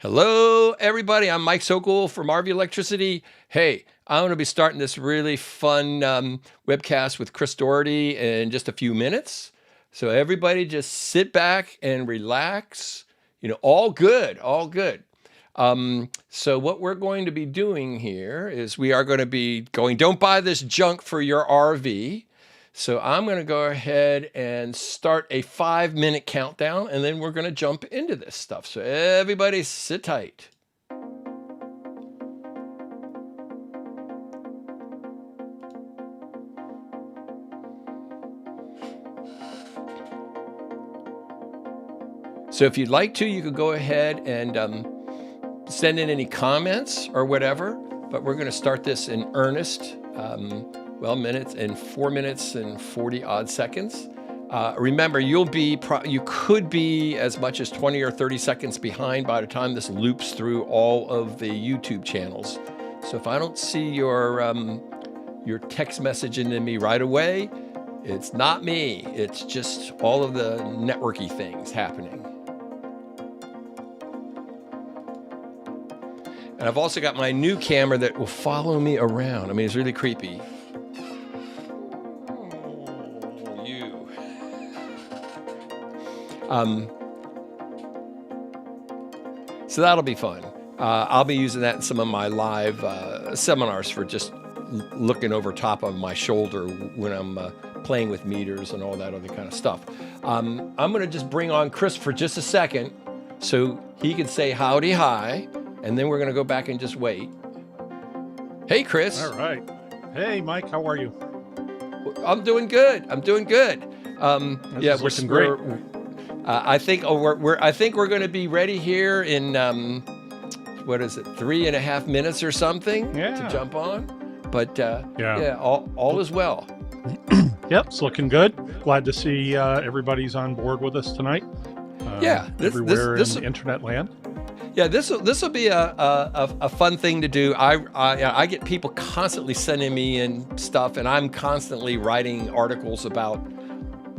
Hello, everybody. I'm Mike Sokol from RV Electricity. Hey, I'm going to be starting this really fun webcast with Chris Dougherty in just a few minutes. So everybody just sit back and relax. All good, all good. So what we're going to be doing here is we are going to be going, don't buy this junk for your RV. So I'm going to go ahead and start a 5-minute countdown, and then we're going to jump into this stuff. So everybody sit tight. So if you'd like to, you could go ahead and send in any comments or whatever, but we're going to start this in earnest. 4 minutes and 40 odd seconds. Remember, you could be as much as 20 or 30 seconds behind by the time this loops through all of the YouTube channels. So if I don't see your text message into me right away, it's not me. It's just all of the networky things happening. And I've also got my new camera that will follow me around. I mean, it's really creepy. So that'll be fun. I'll be using that in some of my live seminars for just looking over top of my shoulder when I'm playing with meters and all that other kind of stuff. I'm going to just bring on Chris for just a second so he can say howdy hi, and then we're going to go back and just wait. Hey, Chris. All right. Hey, Mike. How are you? I'm doing good. Yeah, we're looking great. I think we're going to be ready here in 3.5 minutes or something to jump on. But all is well. Yep, it's looking good. Glad to see everybody's on board with us tonight. Everywhere in internet land. Yeah, this will be a fun thing to do. I get people constantly sending me in stuff, and I'm constantly writing articles about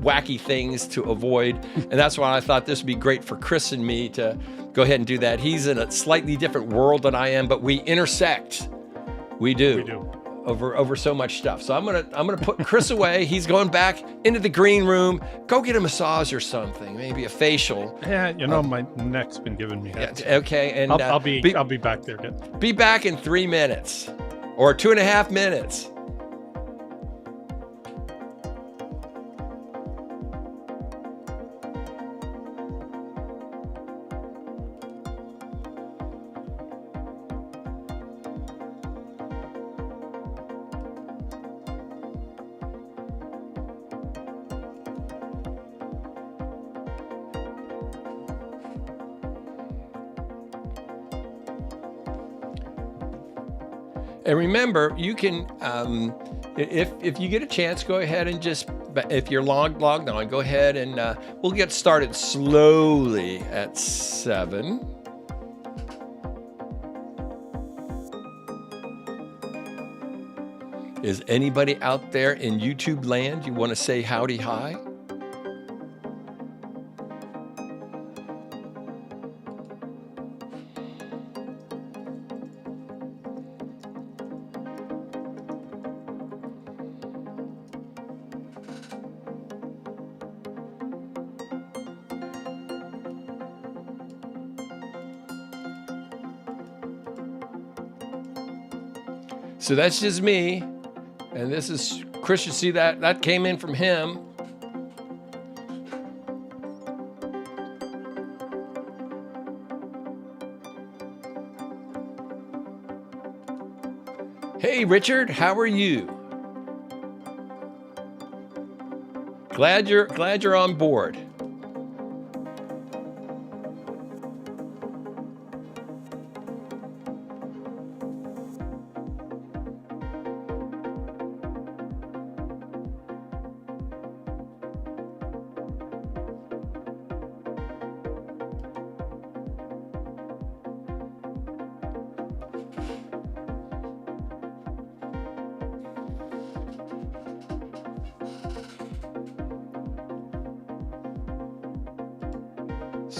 wacky things to avoid, and that's why I thought this would be great for Chris and me to go ahead and do that. He's in a slightly different world than I am, but we intersect. We do. Over so much stuff. So I'm gonna put Chris away. He's going back into the green room. Go get a massage or something, maybe a facial. Yeah, my neck's been giving me that. Okay, and I'll be back there. Be back in 3 minutes or 2.5 minutes. And remember, you can, if you get a chance, go ahead and if you're logged on, go ahead and we'll get started slowly at 7. Is anybody out there in YouTube land you want to say howdy hi? So that's just me, and this is Chris. You see that came in from him. Hey, Richard, how are you? Glad you're on board.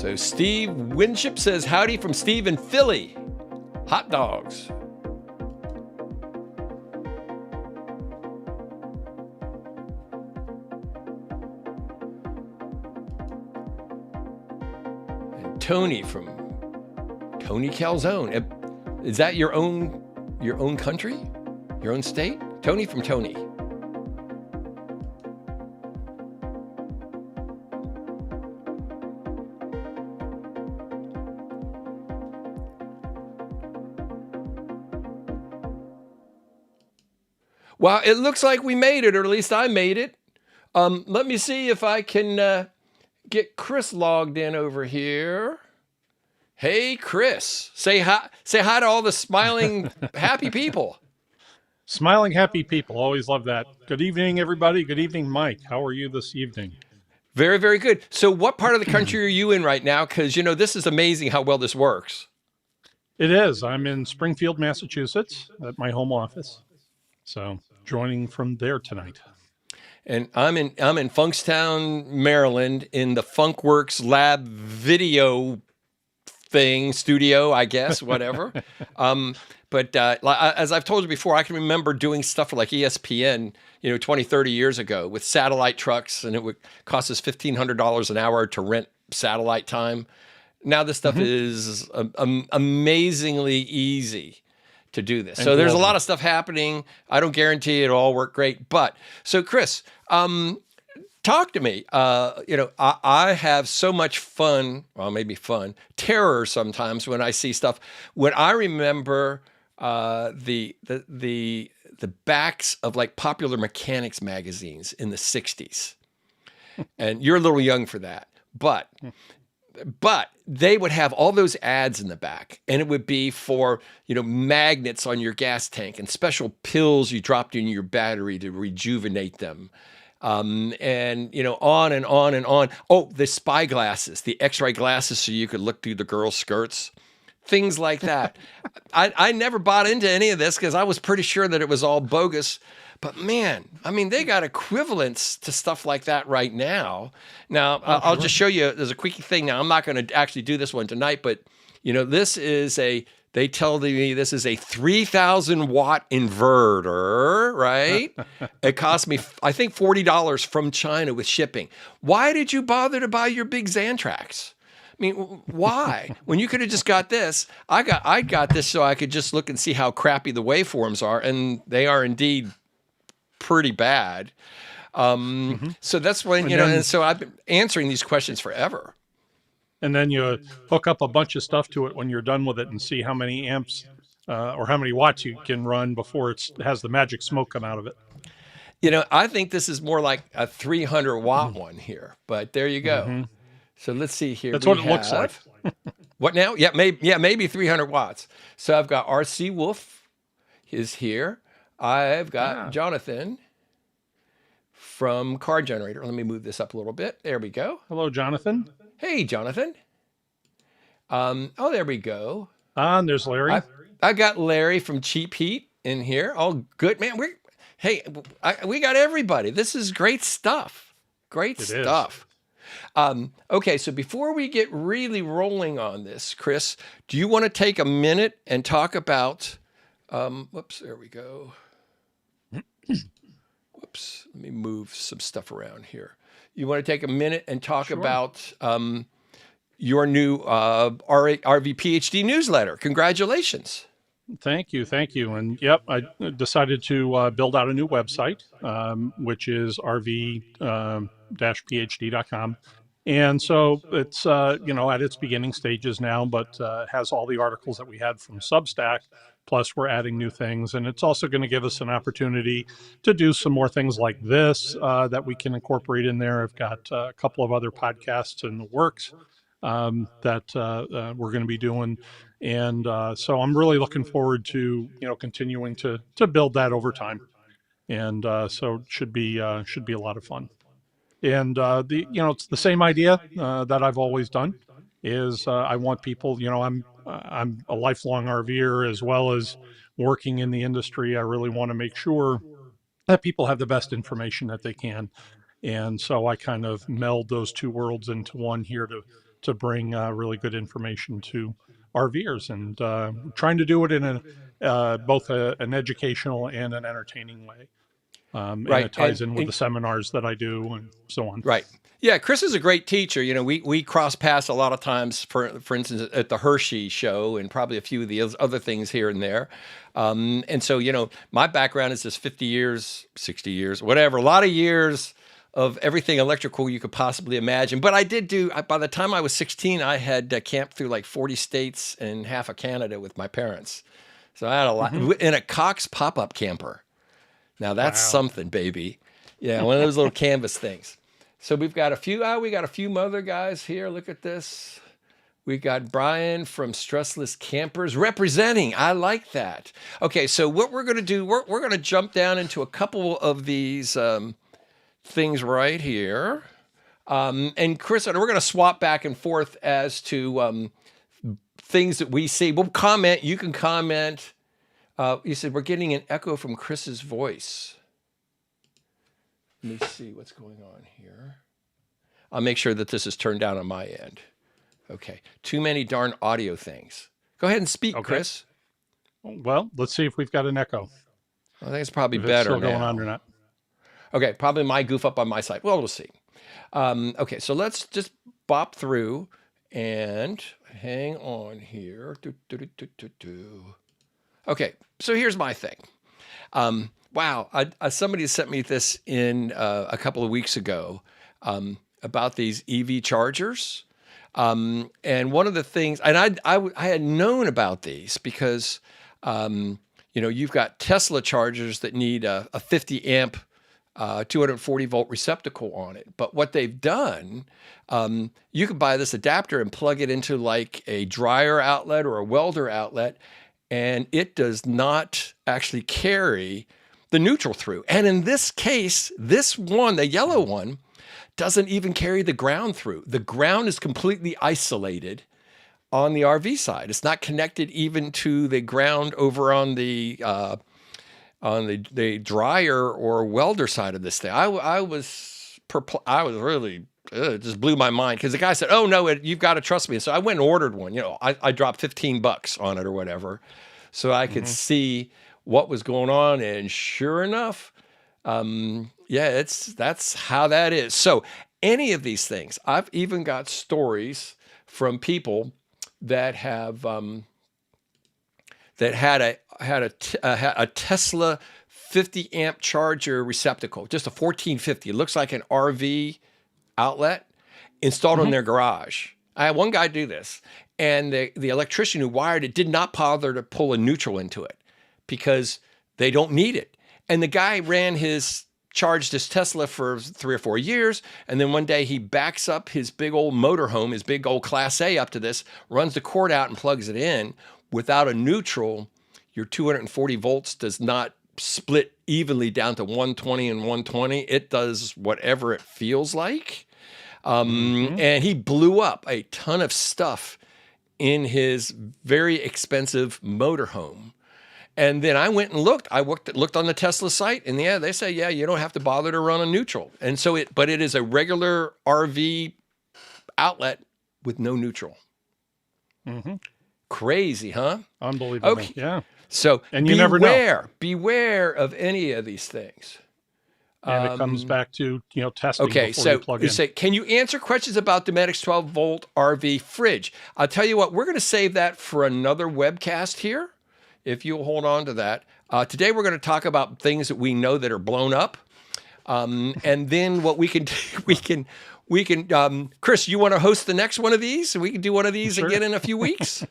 So Steve Winship says, howdy from Steve in Philly. Hot dogs. And Tony from Tony Calzone. Is that your own country? Your own state? Tony from Tony. Well, it looks like we made it, or at least I made it. Let me see if I can get Chris logged in over here. Hey, Chris, say hi to all the smiling, happy people. Smiling, happy people. Always love that. Good evening, everybody. Good evening, Mike. How are you this evening? Very, very good. So what part of the country are you in right now? Because, this is amazing how well this works. It is. I'm in Springfield, Massachusetts at my home office. So joining from there tonight. And I'm in Funkstown, Maryland, in the Funkworks Lab video studio, I guess, whatever. But as I've told you before, I can remember doing stuff for like ESPN, 20, 30 years ago with satellite trucks, and it would cost us $1,500 an hour to rent satellite time. Now this stuff is amazingly easy to do this. So there's a lot of stuff happening. I don't guarantee it'll all work great. But so Chris, talk to me. I have so much fun, well, maybe fun, terror sometimes when I see stuff. When I remember the backs of like Popular Mechanics magazines in the 60s. And you're a little young for that. But they would have all those ads in the back, and it would be for, magnets on your gas tank and special pills you dropped in your battery to rejuvenate them. On and on and on. Oh, the spy glasses, the X-ray glasses so you could look through the girls' skirts, things like that. I never bought into any of this because I was pretty sure that it was all bogus. But man, they got equivalents to stuff like that right now. Now, I'll just show you, there's a quickie thing. Now, I'm not going to actually do this one tonight, but, they tell me this is a 3,000 watt inverter, right? It cost me, I think, $40 from China with shipping. Why did you bother to buy your big Xantrax? Why? When you could have just got this. I got this so I could just look and see how crappy the waveforms are, and they are indeed pretty bad. So that's when, and so I've been answering these questions forever. And then you hook up a bunch of stuff to it when you're done with it and see how many amps or how many watts you can run before it has the magic smoke come out of it. I think this is more like a 300 watt one here, but there you go. So let's see here. That's what it looks like. What now? Yeah, maybe 300 watts. So I've got RC Wolf is here. I've got Jonathan from Car Generator. Let me move this up a little bit. There we go. Hello, Jonathan. Hey, Jonathan. There we go. And there's Larry. I got Larry from Cheap Heat in here. All good, man. We got everybody. This is great stuff. Great stuff. Okay, so before we get really rolling on this, Chris, do you want to take a minute and talk about, whoops, there we go. Whoops, let me move some stuff around here. You want to take a minute and talk about your new RV PhD newsletter. Congratulations. Thank you. And yep, I decided to build out a new website, which is rv-phd.com. And so it's, at its beginning stages now, but has all the articles that we had from Substack. Plus, we're adding new things. And it's also going to give us an opportunity to do some more things like this that we can incorporate in there. I've got a couple of other podcasts in the works that we're going to be doing. And so I'm really looking forward to, continuing to build that over time. And so it should be a lot of fun. And it's the same idea that I've always done is I want people, I'm a lifelong RVer as well as working in the industry. I really want to make sure that people have the best information that they can. And so I kind of meld those two worlds into one here to bring really good information to RVers, and trying to do it in both an educational and an entertaining way. And Right. it ties in with the seminars that I do and so on. Right. Yeah, Chris is a great teacher. You know, we cross paths a lot of times, for instance, at the Hershey show and probably a few of the other things here and there. And so, you know, my background is just 50 years, 60 years, whatever, a lot of years of everything electrical you could possibly imagine. But I did by the time I was 16, I had camped through like 40 states and half of Canada with my parents. So I had a lot in a Cox pop-up camper. Now that's Wow. something, baby. Yeah, one of those little canvas things. So we got a few other guys here. Look at this. We got Brian from Stressless Campers representing. I like that. Okay, so what we're going to do, we're going to jump down into a couple of these things right here. And Chris, we're going to swap back and forth as to things that we see. We'll comment. You can comment. You said we're getting an echo from Chris's voice. Let me see what's going on here. I'll make sure that this is turned down on my end. Okay. Too many darn audio things. Go ahead and speak, okay, Chris. Well, let's see if we've got an echo. I think it's probably if better it's still now. Going on or not. Okay, probably my goof up on my side. Well, we'll see. Okay, so let's just bop through and hang on here. Okay, so here's my thing. Wow, somebody sent me this in a couple of weeks ago about these EV chargers. And one of the things, and I had known about these because, you know, you've got Tesla chargers that need a 50 amp, 240 volt receptacle on it. But what they've done, you could buy this adapter and plug it into like a dryer outlet or a welder outlet, and it does not actually carry the neutral through. And in this case, this one, the yellow one, doesn't even carry the ground through. The ground is completely isolated on the RV side. It's not connected even to the ground over on the dryer or welder side of this thing. I was really, it just blew my mind because the guy said, "Oh no, you've got to trust me." So I went and ordered one. You know, I dropped $15 on it or whatever, so I could see what was going on. And sure enough, yeah, that's how that is. So any of these things, I've even got stories from people that have that had a Tesla 50 amp charger receptacle, just a 1450. It looks like an RV outlet installed in their garage. I had one guy do this, and the electrician who wired it did not bother to pull a neutral into it because they don't need it. And the guy charged his Tesla for 3 or 4 years. And then one day he backs up his big old motorhome, his big old Class A up to this, runs the cord out and plugs it in. Without a neutral, your 240 volts does not split evenly down to 120 and 120. It does whatever it feels like. And he blew up a ton of stuff in his very expensive motorhome. And then I went and looked. I looked on the Tesla site, and yeah, they say, yeah, you don't have to bother to run a neutral. And so but it is a regular RV outlet with no neutral. Crazy, huh? Unbelievable. Okay. Yeah. So and you never know. Beware of any of these things. And it comes back to, testing. Okay, before so you plug in. say, can you answer questions about Dometic's 12 volt RV fridge? I'll tell you what, we're going to save that for another webcast here, if you'll hold on to that. Today we're going to talk about things that we know that are blown up, and then what we can Chris, you want to host the next one of these, so we can do one of these again in a few weeks?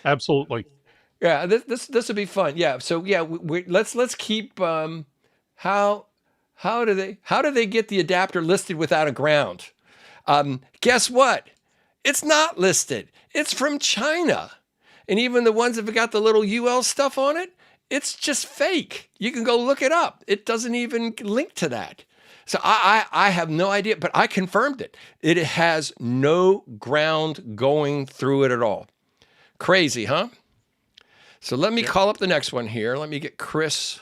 Absolutely. Yeah, this will be fun. Yeah, so yeah, let's keep how do they get the adapter listed without a ground? Guess what? It's not listed. It's from China. And even the ones that have got the little UL stuff on it, it's just fake. You can go look it up. It doesn't even link to that. So I have no idea, but I confirmed it. It has no ground going through it at all. Crazy, huh? So let me call up the next one here. Let me get Chris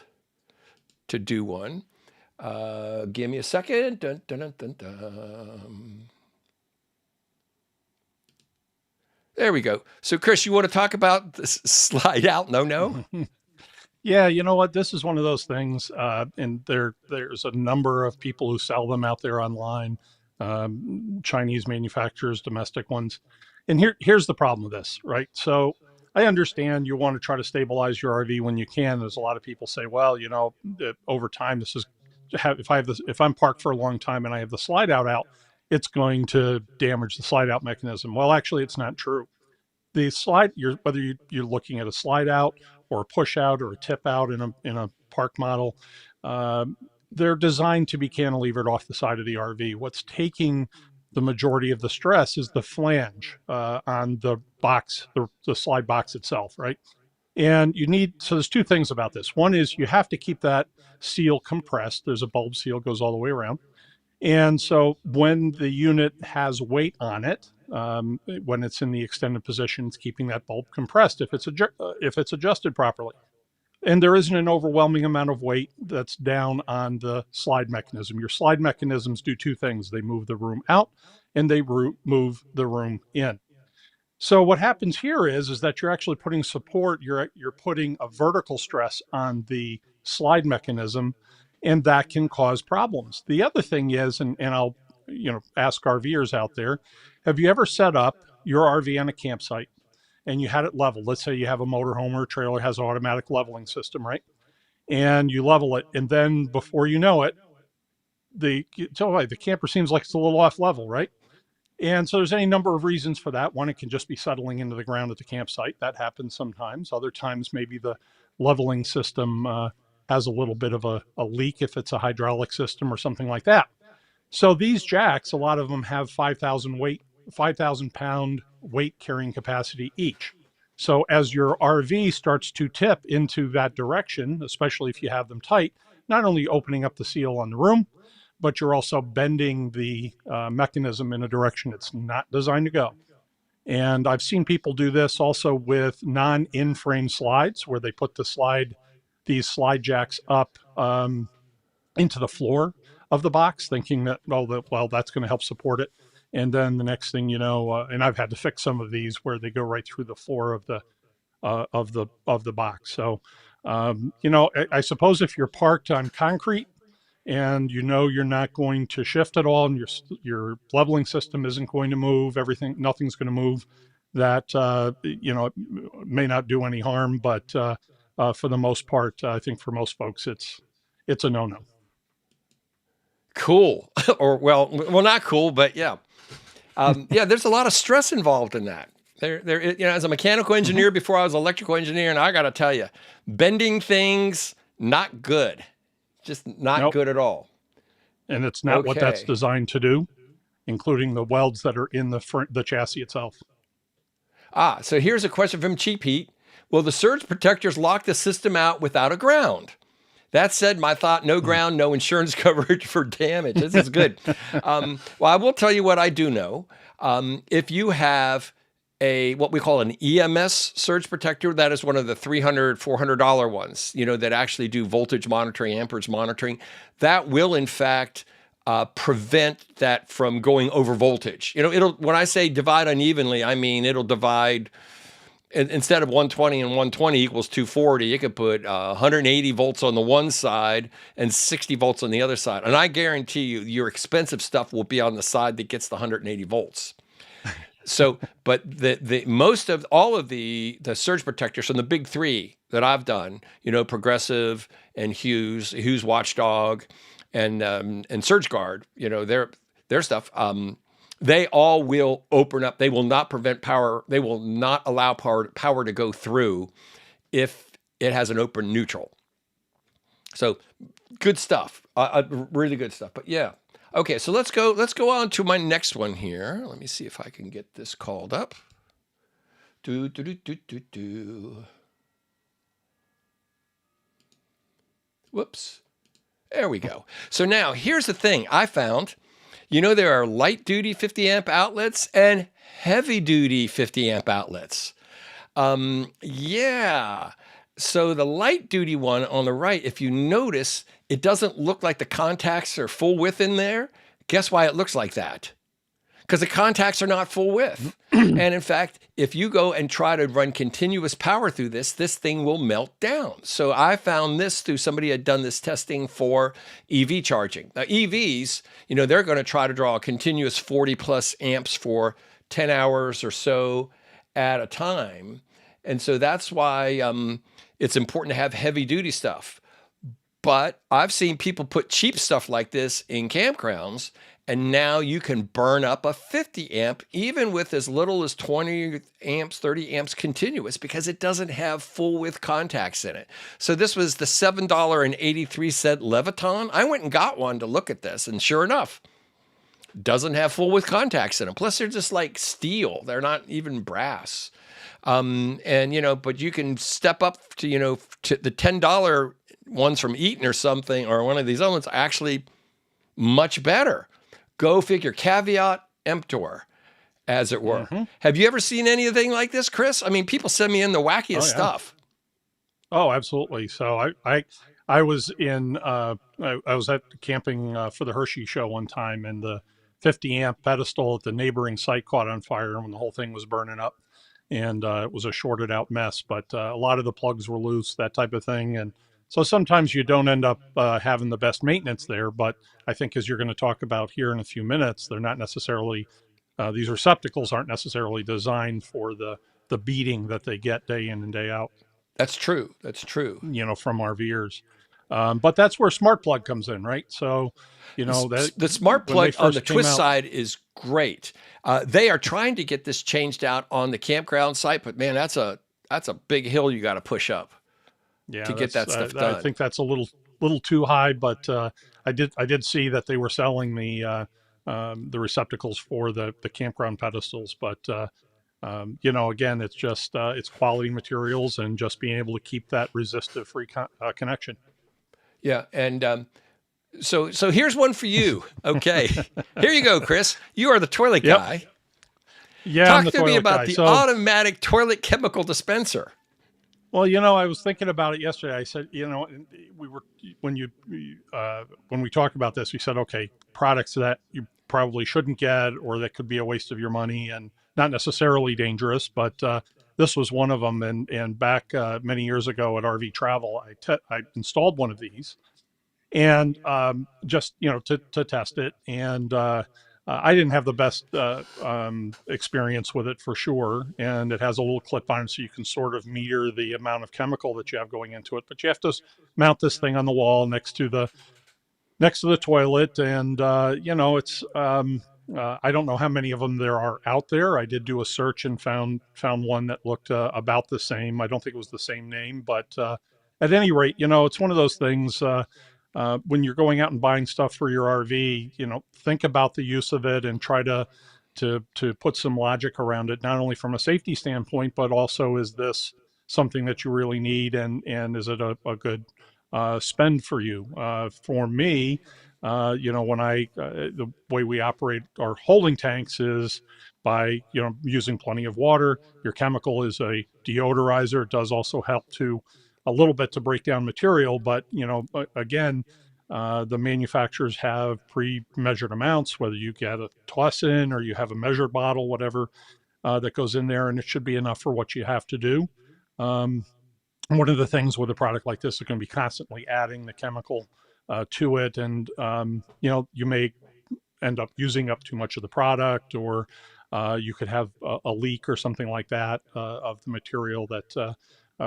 to do one. Give me a second. Dun, dun, dun, dun, dun. There we go. So, Chris, you want to talk about this slide out? No. Yeah, you know what? This is one of those things, and there's a number of people who sell them out there online, Chinese manufacturers, domestic ones. And here's the problem with this, right? So I understand you want to try to stabilize your RV when you can. There's a lot of people say, well, over time, this is if I'm parked for a long time and I have the slide out, it's going to damage the slide out mechanism. Well, actually, it's not true. The slide, whether you're looking at a slide out or a push out or a tip out in a park model, uh, they're designed to be cantilevered off the side of the RV. What's taking the majority of the stress is the flange on the box, the slide box itself, right? And so there's two things about this. One is you have to keep that seal compressed. There's a bulb seal goes all the way around. And so when the unit has weight on it, when it's in the extended position, it's keeping that bulb compressed if it's adjusted properly. And there isn't an overwhelming amount of weight that's down on the slide mechanism. Your slide mechanisms do two things. They move the room out and they move the room in. So what happens here is that you're actually putting support, you're putting a vertical stress on the slide mechanism, and that can cause problems. The other thing is, and I'll ask RVers out there, have you ever set up your RV on a campsite and you had it leveled? Let's say you have a motorhome or a trailer has an automatic leveling system, right? And you level it, and then before you know it, the camper seems like it's a little off level, right? And so there's any number of reasons for that. One, it can just be settling into the ground at the campsite. That happens sometimes. Other times, maybe the leveling system has a little bit of a leak if it's a hydraulic system or something like that. So these jacks, a lot of them have 5,000 pound weight carrying capacity each. So as your RV starts to tip into that direction, especially if you have them tight, not only opening up the seal on the room, but you're also bending the mechanism in a direction it's not designed to go. And I've seen people do this also with non-in-frame slides, where they put these slide jacks up into the floor of the box, thinking that, that's going to help support it. And then the next thing you know, and I've had to fix some of these where they go right through the floor of the box. So, I suppose if you're parked on concrete, and you're not going to shift at all, and your leveling system isn't going to move, nothing's going to move, that it may not do any harm, but for the most part, I think for most folks it's a no-no. Cool. Or well, not cool, but yeah. There's a lot of stress involved in that. As a mechanical engineer before I was an electrical engineer, and I got to tell you, bending things, not good. Just not good at all. And it's not what that's designed to do, including the welds that are in the chassis itself. So here's a question from Cheap Heat. Will the surge protectors lock the system out without a ground? That said, my thought, no ground, no insurance coverage for damage. This is good. Well, I will tell you what I do know. If you have what we call an EMS surge protector, that is one of the $300, $400 ones, that actually do voltage monitoring, amperage monitoring, that will in fact prevent that from going over voltage. When I say divide unevenly, I mean it'll divide. Instead of 120 and 120 equals 240, you could put 180 volts on the one side and 60 volts on the other side. And I guarantee you, your expensive stuff will be on the side that gets the 180 volts. So, but the most of all of the surge protectors from the big three that I've done, Progressive and Hughes Watchdog, and Surge Guard, their stuff, they all will open up. They will not prevent power. They will not allow power to go through if it has an open neutral. So, good stuff. Really good stuff. But yeah. Okay, so let's go on to my next one here. Let me see if I can get this called up. Whoops. There we go. So now here's the thing I found. There are light duty 50 amp outlets and heavy duty 50 amp outlets. So the light duty one on the right, if you notice, it doesn't look like the contacts are full width in there. Guess why it looks like that? Because the contacts are not full width. And in fact, if you go and try to run continuous power through this thing will melt down. So I found this through somebody had done this testing for EV charging. Now EVs, they're going to try to draw a continuous 40 plus amps for 10 hours or so at a time. And so that's why it's important to have heavy duty stuff. But I've seen people put cheap stuff like this in campgrounds, and now you can burn up a 50 amp, even with as little as 20 amps, 30 amps continuous, because it doesn't have full width contacts in it. So this was the $7.83 Leviton. I went and got one to look at this, and sure enough, doesn't have full width contacts in them. Plus, they're just like steel. They're not even brass. But you can step up to, to the $10 ones from Eaton or something, or one of these other ones, are actually much better. Go figure. Caveat emptor, as it were. Mm-hmm. Have you ever seen anything like this, Chris? I mean, people send me in the wackiest stuff. Oh, absolutely. So I was in, I was at camping for the Hershey show one time, and the 50 amp pedestal at the neighboring site caught on fire when the whole thing was burning up. And it was a shorted out mess, but a lot of the plugs were loose, that type of thing. And so sometimes you don't end up having the best maintenance there, but I think as you're going to talk about here in a few minutes, they're not necessarily, these receptacles aren't necessarily designed for the beating that they get day in and day out. That's true. That's true. From RVers. But that's where smart plug comes in, right? So, the smart plug on the twist side is great. They are trying to get this changed out on the campground site, but man, that's a big hill you got to push up to get that stuff done. I think that's a little too high, but I did see that they were selling the receptacles for the campground pedestals, but again, it's just it's quality materials and just being able to keep that resistive free connection. Yeah, and so here's one for you. Okay, here you go, Chris. You are the toilet guy. Yeah, talk to me about the automatic toilet chemical dispenser. Well, I was thinking about it yesterday. I said, we were when we talked about this, we said, okay, products that you probably shouldn't get, or that could be a waste of your money and not necessarily dangerous, but this was one of them. And back many years ago at RV Travel, I installed one of these, and just to test it, and I didn't have the best experience with it for sure. And it has a little clip on it so you can sort of meter the amount of chemical that you have going into it. But you have to mount this thing on the wall next to the toilet, and it's I don't know how many of them there are out there. I did do a search and found one that looked about the same. I don't think it was the same name, but at any rate, it's one of those things. When you're going out and buying stuff for your RV, think about the use of it and try to put some logic around it, not only from a safety standpoint, but also, is this something that you really need, and is it a good spend for you? For me, when the way we operate our holding tanks is by, using plenty of water. Your chemical is a deodorizer. It does also help to a little bit to break down material, but again, the manufacturers have pre-measured amounts, whether you get a toss in or you have a measured bottle, whatever that goes in there, and it should be enough for what you have to do. One of the things with a product like this is going to be constantly adding the chemical to it, and you may end up using up too much of the product, or you could have a leak or something like that of the material that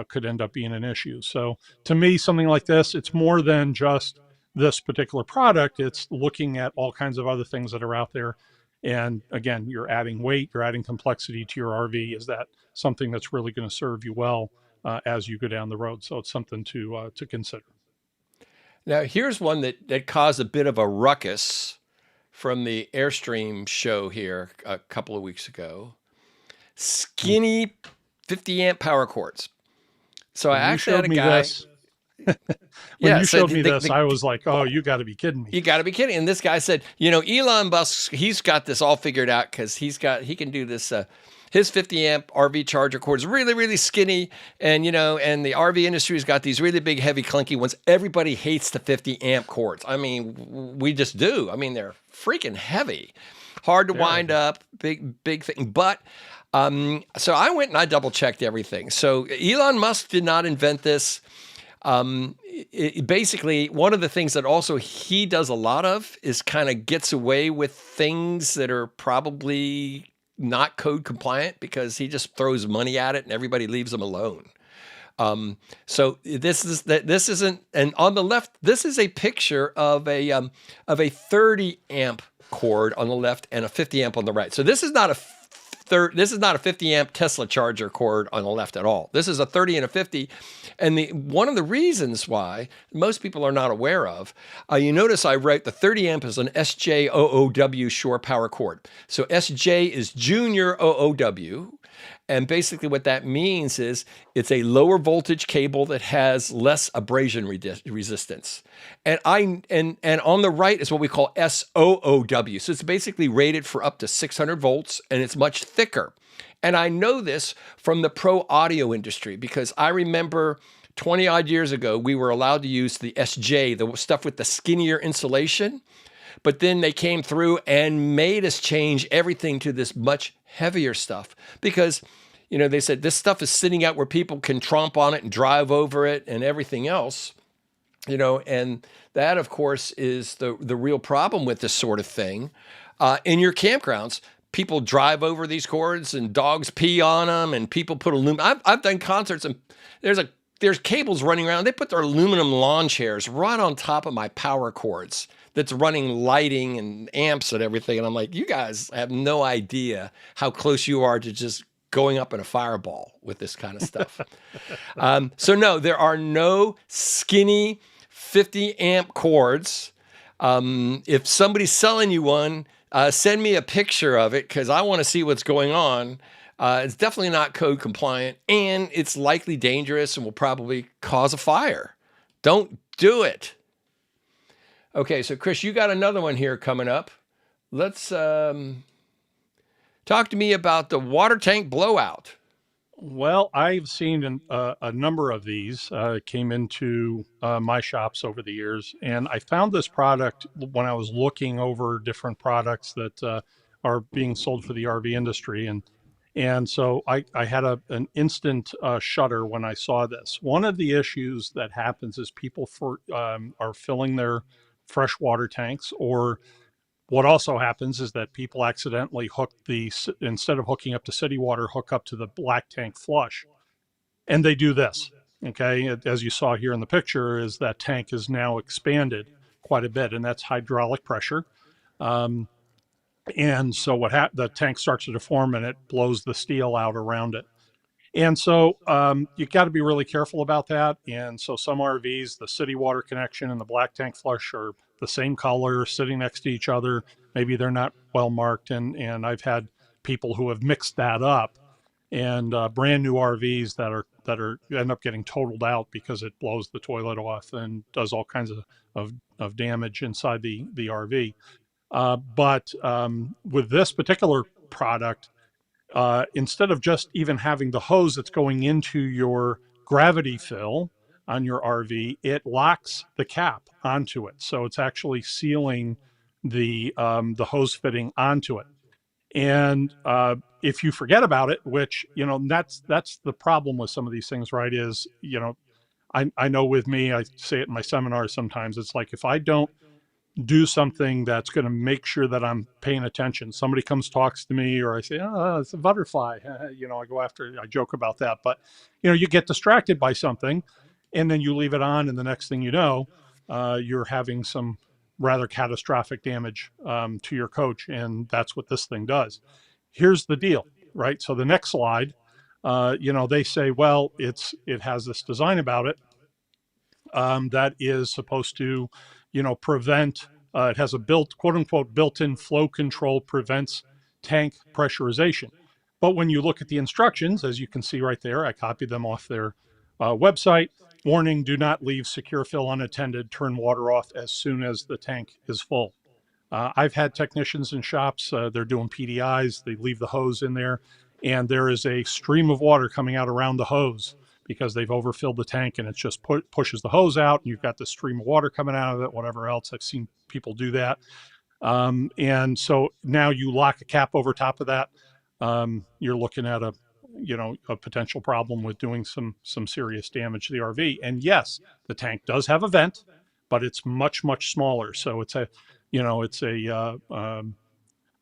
could end up being an issue. So to me, something like this, it's more than just this particular product. It's looking at all kinds of other things that are out there. And again, you're adding weight, you're adding complexity to your RV. Is that something that's really going to serve you well as you go down the road? So it's something to consider. Now, here's one that caused a bit of a ruckus from the Airstream show here a couple of weeks ago. Skinny 50 amp power cords. So I actually had a guy. When you showed me this, I was like, "Oh, you got to be kidding me!" You got to be kidding! And this guy said, Elon Musk, he's got this all figured out because he can do this. His 50 amp RV charger cord is really, really skinny, and and the RV industry's got these really big, heavy, clunky ones. Everybody hates the 50 amp cords. I mean, we just do. I mean, they're freaking heavy, hard to wind up, big thing. But So I went and I double checked everything. So Elon Musk did not invent this. Basically, one of the things that also he does a lot of is kind of gets away with things that are probably not code compliant because he just throws money at it and everybody leaves him alone. So this isn't, and on the left, this is a picture of a 30 amp cord on the left and a 50 amp on the right. So this is not a 50 amp Tesla charger cord on the left at all. This is a 30 and a 50. And one of the reasons why most people are not aware of, you notice I write the 30 amp is an SJOOW shore power cord. So SJ is junior OOW. And basically what that means is it's a lower voltage cable that has less abrasion resistance. And on the right is what we call SOOW. So it's basically rated for up to 600 volts and it's much thicker. And I know this from the pro audio industry because I remember 20 odd years ago, we were allowed to use the SJ, the stuff with the skinnier insulation. But then they came through and made us change everything to this much heavier stuff because, they said this stuff is sitting out where people can tromp on it and drive over it and everything else, and that, of course, is the real problem with this sort of thing. In your campgrounds, people drive over these cords and dogs pee on them and people put aluminum. I've done concerts and there's cables running around. They put their aluminum lawn chairs right on top of my power cords that's running lighting and amps and everything. And I'm like, you guys have no idea how close you are to just going up in a fireball with this kind of stuff. So no, there are no skinny 50 amp cords. If somebody's selling you one, send me a picture of it because I want to see what's going on. It's definitely not code compliant and it's likely dangerous and will probably cause a fire. Don't do it. Okay, so Chris, you got another one here coming up. Let's talk to me about the water tank blowout. Well, I've seen a number of these came into my shops over the years, and I found this product when I was looking over different products that are being sold for the RV industry, and so I had an instant shudder when I saw this. One of the issues that happens is people are filling their freshwater tanks, or what also happens is that people accidentally instead of hooking up to city water, hook up to the black tank flush. And they do this, okay? As you saw here in the picture, is that tank is now expanded quite a bit, and that's hydraulic pressure. And so the tank starts to deform and it blows the steel out around it. And so you got to be really careful about that. And so some RVs, the city water connection and the black tank flush are the same color, sitting next to each other. Maybe they're not well marked. And I've had people who have mixed that up, and brand new RVs that end up getting totaled out because it blows the toilet off and does all kinds of damage inside the RV. But with this particular product, instead of just even having the hose that's going into your gravity fill on your RV, it locks the cap onto it. So it's actually sealing the hose fitting onto it. And if you forget about it, which, that's the problem with some of these things, right? Is, I know with me, I say it in my seminars sometimes, it's like, if I don't do something that's going to make sure that I'm paying attention. Somebody comes, talks to me, or I say, oh, it's a butterfly. I go after, I joke about that, but you get distracted by something and then you leave it on. And the next thing you know, you're having some rather catastrophic damage to your coach. And that's what this thing does. Here's the deal, right? So the next slide, they say, well, it has this design about it that is supposed to, prevent, it has a quote unquote, built-in flow control, prevents tank pressurization. But when you look at the instructions, as you can see right there, I copied them off their website. Warning, do not leave secure fill unattended. Turn water off as soon as the tank is full. I've had technicians in shops, they're doing PDIs, they leave the hose in there, and there is a stream of water coming out around the hose because they've overfilled the tank, and it just pushes the hose out, and you've got the stream of water coming out of it, whatever else. I've seen people do that. And so now you lock a cap over top of that. you're looking at a potential problem with doing some serious damage to the RV. And yes, the tank does have a vent, but it's much smaller. So it's a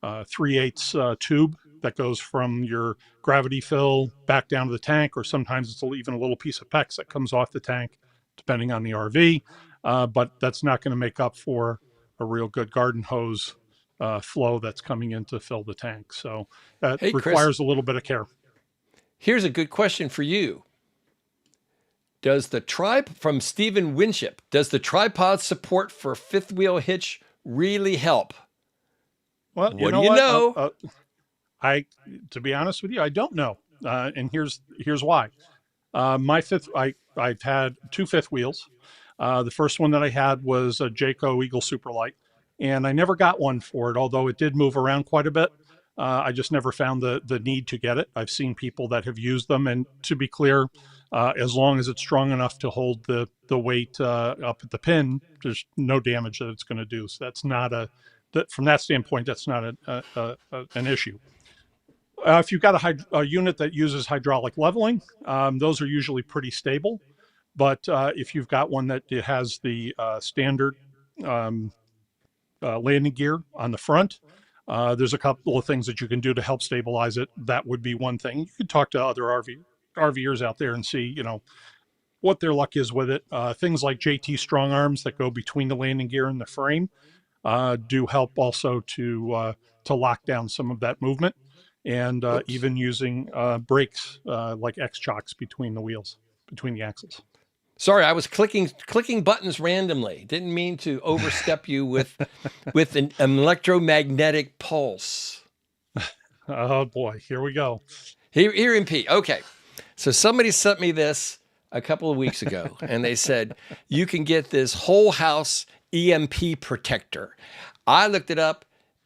3/8 tube that goes from your gravity fill back down to the tank, or sometimes it's even a little piece of PEX that comes off the tank, depending on the RV. But that's not going to make up for a real good garden hose flow that's coming in to fill the tank. So that Hey, Chris, requires a little bit of care. here's a good question for you. Does the from Stephen Winship, does the tripod support for fifth wheel hitch really help? Well, you What do know you what? know? To be honest with you, I don't know, and here's why. I've had two fifth wheels. The first one that I had was a Jayco Eagle Superlight, and I never got one for it, although it did move around quite a bit. I just never found the need to get it. I've seen people that have used them, and to be clear, as long as it's strong enough to hold the weight up at the pin, there's no damage that it's going to do. So that's not from that standpoint, that's not an issue. If you've got a unit that uses hydraulic leveling, those are usually pretty stable. But if you've got one that has the standard landing gear on the front, there's a couple of things that you can do to help stabilize it. That would be one thing. You could talk to other RVers out there and see, what their luck is with it. Things like JT strong arms that go between the landing gear and the frame do help also to lock down some of that movement, and even using brakes like X chocks between the wheels, between the axles. Sorry, I was clicking buttons randomly. Didn't mean to overstep you with an electromagnetic pulse. Oh boy, here we go. Here in P. Okay, so somebody sent me this a couple of weeks ago, and they said you can get this whole house EMP protector. I looked it up.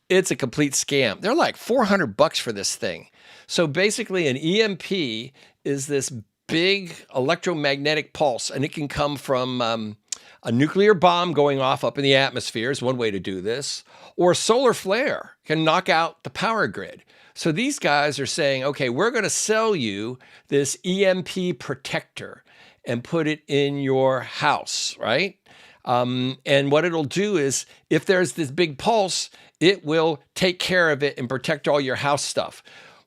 It's a complete scam. They're like $400 for this thing. So basically, an EMP is this big electromagnetic pulse, and it can come from a nuclear bomb going off up in the atmosphere is one way to do this, or a solar flare can knock out the power grid. So these guys are saying, okay, we're going to sell you this EMP protector and put it in your house, right? And what it'll do is, if there's this big pulse, it will take care of it and protect all your house stuff.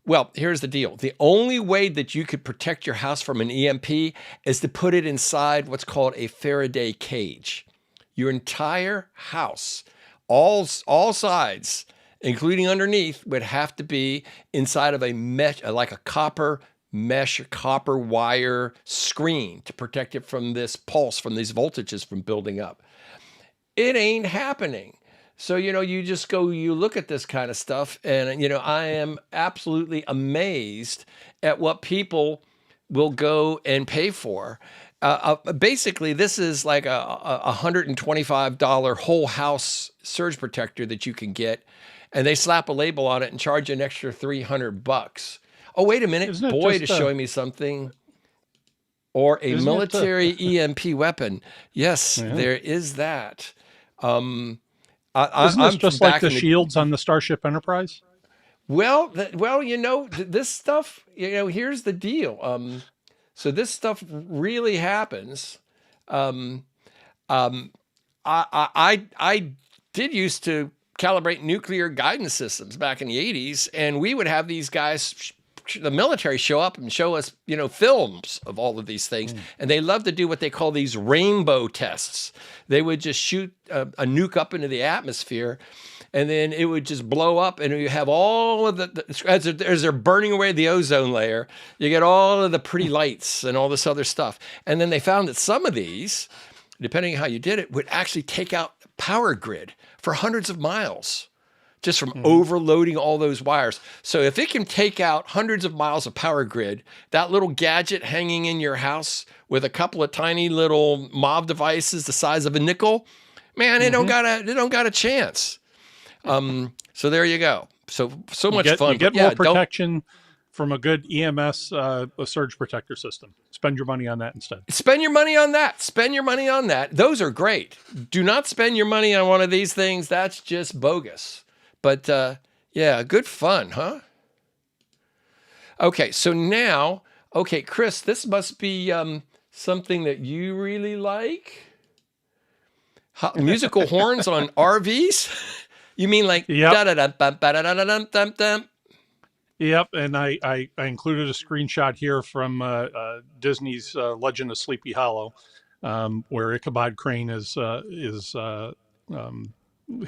Well, here's the deal. The only way that you could protect your house from an EMP is to put it inside what's called a Faraday cage. Your entire house, all sides, including underneath, would have to be inside of a mesh, like a copper mesh, copper wire screen to protect it from this pulse, from these voltages from building up. It ain't happening. So, you just you look at this kind of stuff, and, I am absolutely amazed at what people will go and pay for. Basically, this is like a $125 whole house surge protector that you can get, and they slap a label on it and charge an extra $300. Oh, wait a minute. Boyd is showing me something. Or a military EMP weapon. Yes, yeah. There is that. Isn't this just like the shields on the Starship Enterprise? Well, this stuff, here's the deal. So this stuff really happens. I did used to calibrate nuclear guidance systems back in the 80s, and we would have these guys, the military, show up and show us, films of all of these things. And they love to do what they call these rainbow tests. They would just shoot a nuke up into the atmosphere, and then it would just blow up, and you have all of as they're burning away the ozone layer, you get all of the pretty lights and all this other stuff. And then they found that some of these, depending on how you did it, would actually take out the power grid for hundreds of miles, just from overloading all those wires. So if it can take out hundreds of miles of power grid, that little gadget hanging in your house with a couple of tiny little MOV devices the size of a nickel, man, it don't got a chance. So there you go. So much fun. You get more protection from a good EMS a surge protector system. Spend your money on that instead. Spend your money on that. Those are great. Do not spend your money on one of these things. That's just bogus. But yeah, good fun, huh? Okay, so now, okay, Chris, this must be something that you really like. Musical horns on RVs? You mean like Yep. da da da da da da da da da da? Yep, and I included a screenshot here from Disney's Legend of Sleepy Hollow, where Ichabod Crane is um,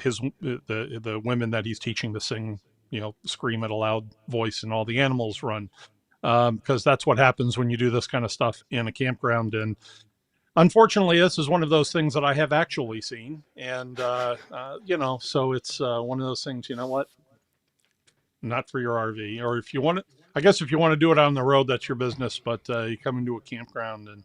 his the women that he's teaching to sing, scream at a loud voice, and all the animals run, because that's what happens when you do this kind of stuff in a campground. And unfortunately, this is one of those things that I have actually seen, and so it's one of those things. You know what? Not for your RV. Or if you want to, I guess if you want to do it on the road, that's your business. But you come into a campground and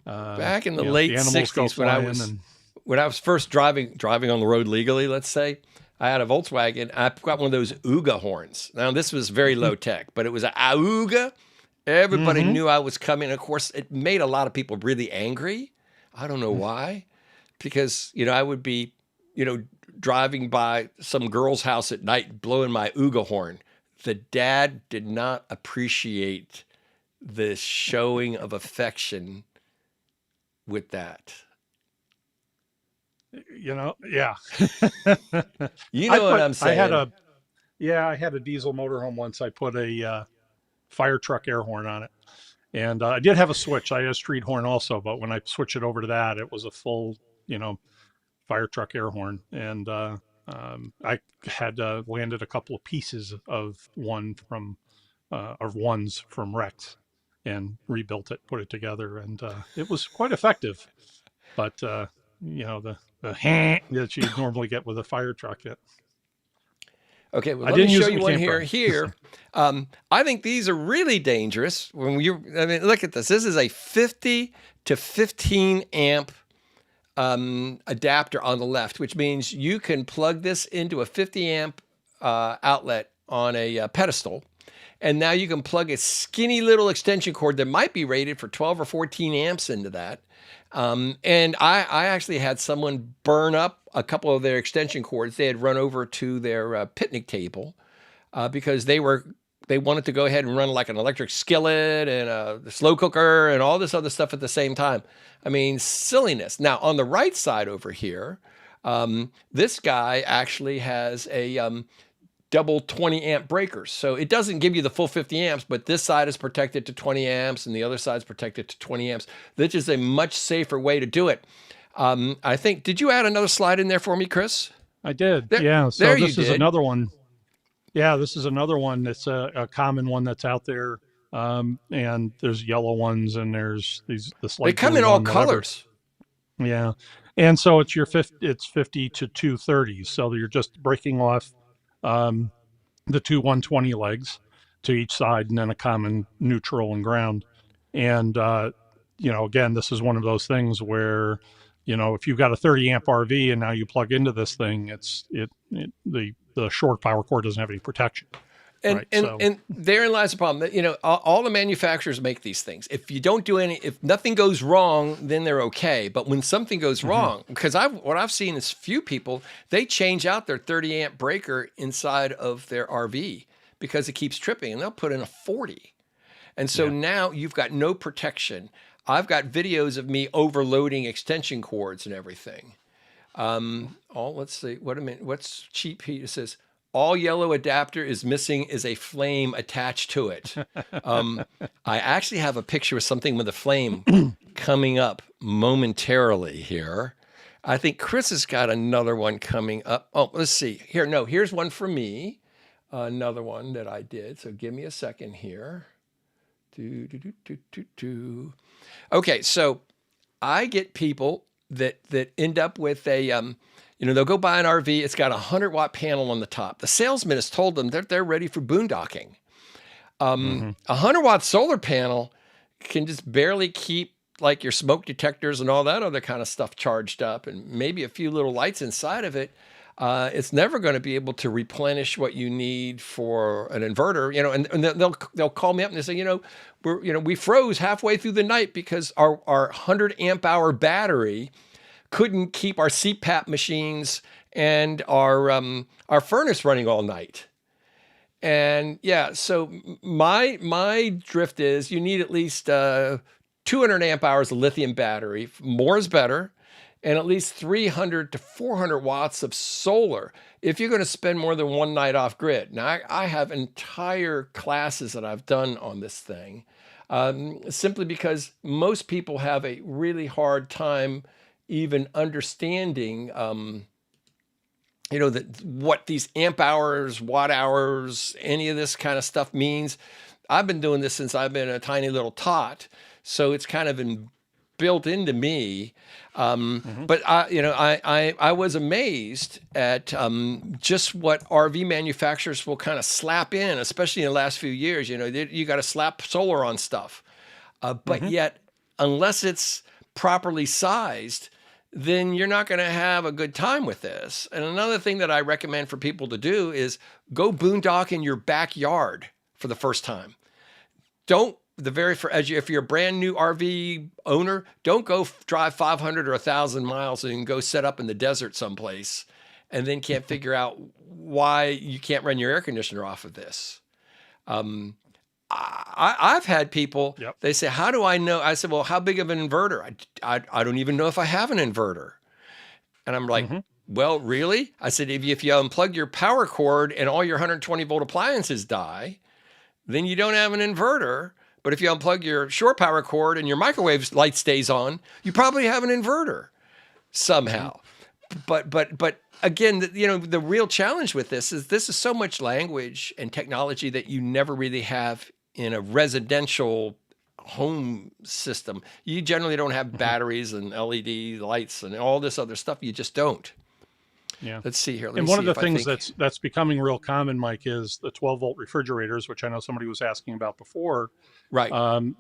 Back in the late the animals go '60s, when I flying, was and when I was first driving on the road legally, let's say, I had a Volkswagen. I got one of those Ooga horns. Now this was very low tech, but it was a Auga. Everybody mm-hmm. knew I was coming. Of course, it made a lot of people really angry. I don't know why, because I would be, driving by some girl's house at night, blowing my Ooga horn. The dad did not appreciate the showing of affection with that. Yeah. You know what I'm I had saying? a diesel motorhome once. I put a fire truck air horn on it, and I did have a switch. I had a street horn also, but when I switched it over to that, it was a full, fire truck air horn, and I had landed a couple of pieces of ones from Rex, and rebuilt it, put it together, and it was quite effective. But the that you normally get with a fire truck, Okay, well, I let me didn't show use in you the one here. campground. Here, I think these are really dangerous. I mean, look at this. This is a 50 to 15 amp adapter on the left, which means you can plug this into a 50 amp outlet on a pedestal. And now you can plug a skinny little extension cord that might be rated for 12 or 14 amps into that. And I actually had someone burn up a couple of their extension cords. They had run over to their picnic table because they wanted to go ahead and run like an electric skillet and a slow cooker and all this other stuff at the same time. I mean, silliness. Now, on the right side over here, this guy actually has a double 20 amp breakers. So it doesn't give you the full 50 amps, but this side is protected to 20 amps and the other side is protected to 20 amps. This is a much safer way to do it. I think, did you add another slide in there for me, Chris? I did, There, yeah. So there you this is did. another one. Yeah, this is another one that's a common one that's out there. And there's yellow ones, and there's this They light come blue in all one, whatever. colors. Yeah, and so it's 50 to 230. So you're just breaking off um, the two 120 legs to each side, and then a common neutral and ground. And again, this is one of those things where, if you've got a 30 amp RV and now you plug into this thing, the short power cord doesn't have any protection, And right? and So and therein lies the problem. That all the manufacturers make these things. If you don't do if nothing goes wrong, then they're okay. But when something goes mhm. wrong, because what I've seen is few people, they change out their 30 amp breaker inside of their RV because it keeps tripping, and they'll put in a 40. And so Yeah. now you've got no protection. I've got videos of me overloading extension cords and everything. Let's see. What a minute. What's cheap heat? It says all yellow adapter is missing is a flame attached to it. I actually have a picture of something with a flame coming up momentarily here. I think Chris has got another one coming up. Oh, let's see. Here, no, here's one for me. Another one that I did. So give me a second here. Okay, so I get people that end up with they'll go buy an RV. It's got a 100-watt panel on the top. The salesman has told them that they're ready for boondocking. Hmm. A 100-watt solar panel can just barely keep like your smoke detectors and all that other kind of stuff charged up, and maybe a few little lights inside of it. It's never going to be able to replenish what you need for an inverter, and they'll call me up and they say, we froze halfway through the night because our 100 amp hour battery couldn't keep our CPAP machines and our furnace running all night. And yeah, so my drift is you need at least 200 amp hours of lithium battery. More is better, and at least 300 to 400 watts of solar if you're going to spend more than one night off grid. Now, I have entire classes that I've done on this thing, simply because most people have a really hard time even understanding. That what these amp hours, watt hours, any of this kind of stuff means. I've been doing this since I've been a tiny little tot, so it's kind of been built into me. Hmm. But I was amazed at just what RV manufacturers will kind of slap in, especially in the last few years. You got to slap solar on stuff, but Hmm. yet unless it's properly sized, then you're not going to have a good time with this. And another thing that I recommend for people to do is go boondock in your backyard for the first time. Don't the very for as you, if you're a brand new RV owner, don't go drive 500 or 1,000 miles and go set up in the desert someplace, and then can't figure out why you can't run your air conditioner off of this. I've had people, Yep. they say, how do I know? I said, well, how big of an inverter? I don't even know if I have an inverter. And I'm like, Hmm. well, really? I said, if you unplug your power cord and all your 120 volt appliances die, then you don't have an inverter. But if you unplug your shore power cord and your microwave light stays on, you probably have an inverter Hmm. somehow. But again, the real challenge with this is so much language and technology that you never really have in a residential home system. You generally don't have Hmm. batteries and LED lights and all this other stuff. You just don't. Yeah. Let's see here. Let me And one of see the if I things think. that's becoming real common, Mike, is the 12-volt refrigerators, which I know somebody was asking about before. Right,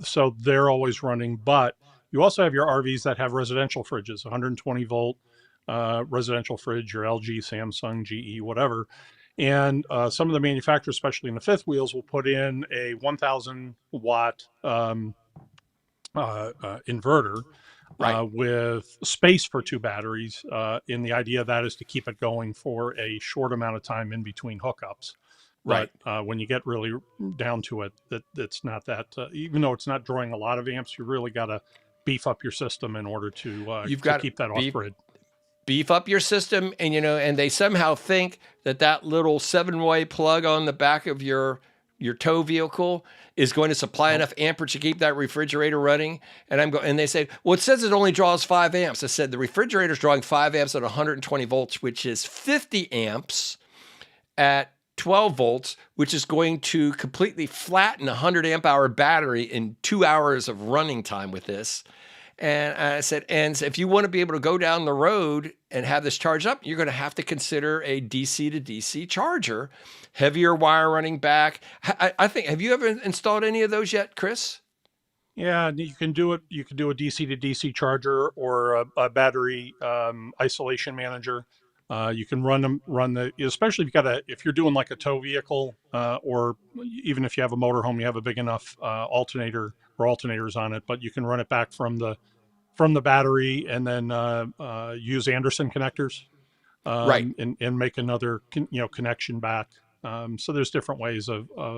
So they're always running, but you also have your RVs that have residential fridges, 120-volt residential fridge, your LG, Samsung, GE, whatever. And some of the manufacturers, especially in the fifth wheels, will put in a 1,000 watt inverter right, with space for two batteries. And the idea of that is to keep it going for a short amount of time in between hookups. right. But when you get really down to it, that's not that. Even though it's not drawing a lot of amps, you really got to beef up your system in order You've to got to keep that off be grid. beef up your system, and and they somehow think that little 7-way plug on the back of your tow vehicle is going to supply Nope. enough amperage to keep that refrigerator running. And they say, well, it says it only draws 5 amps. I said the refrigerator is drawing 5 amps at 120 volts, which is 50 amps at 12 volts, which is going to completely flatten a 100 amp hour battery in 2 hours of running time with this. And I said, and if you want to be able to go down the road and have this charged up, you're going to have to consider a DC to DC charger, heavier wire running back. I think, have you ever installed any of those yet, Chris? Yeah, and you can do it. You can do a DC to DC charger or a battery isolation manager. You can run the, especially if you got if you're doing like a tow vehicle, or even if you have a motorhome, you have a big enough alternator or alternators on it, but you can run it back from the battery and then use Anderson connectors, Right. and make another connection back. So there's different ways There are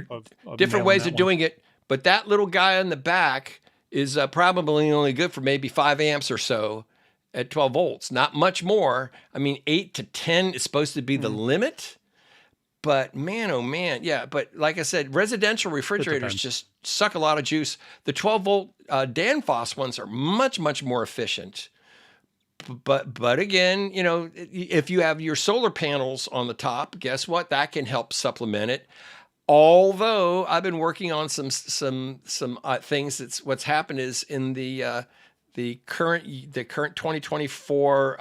of different nailing ways that of one. doing it, but that little guy on the back is probably only good for maybe 5 amps or so at 12 volts, not much more. I mean, 8 to 10 is supposed to be the Mm, limit. But man, oh man, yeah. But like I said, residential it refrigerators depends. just suck a lot of juice. The 12-volt Danfoss ones are much more efficient. But again, if you have your solar panels on the top, guess what? That can help supplement it. Although I've been working on some things. That's what's happened is in the current 2024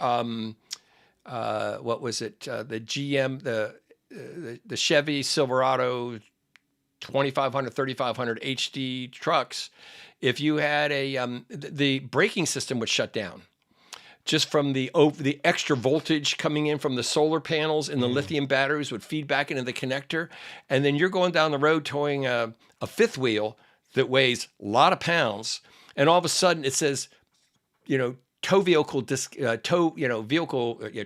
what was it, the GM the Chevy Silverado 2500 3500 HD trucks. If you had the braking system would shut down just from the extra voltage coming in from the solar panels and the Mm. lithium batteries would feed back into the connector. And then you're going down the road towing a fifth wheel that weighs a lot of pounds. And all of a sudden it says, you know,